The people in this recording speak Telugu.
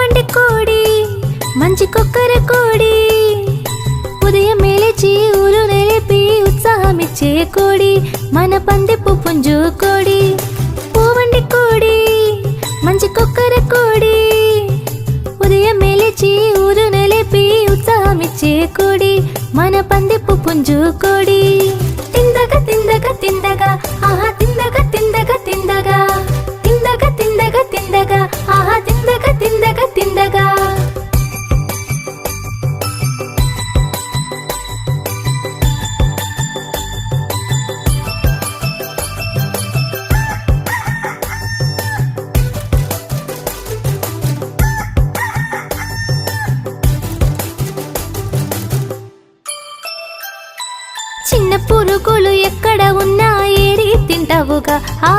పూవంటి కోడి మంచి కొక్కర కోడి ఉదయం లేచి ఊరు నిలిపి ఉత్సాహమిచ్చే కోడి మన పందెపు పుంజు కోడి పూవంటి కోడి మంచి కొక్కర కోడి ఉదయం లేచి ఊరు నిలిపి ఉత్సాహమిచ్చే కోడి మన పందెపు పుంజు కోడి తిందగా తిందగా తిందగా ఆహా తిందగా తిందగా తిందగా తిందగా తిందగా తిందగా ఆహా తిందగా తిందగా తిందగా చిన్న పురుగులు ఎక్కడ ఉన్నా ఏరి తింటావుగా ఆ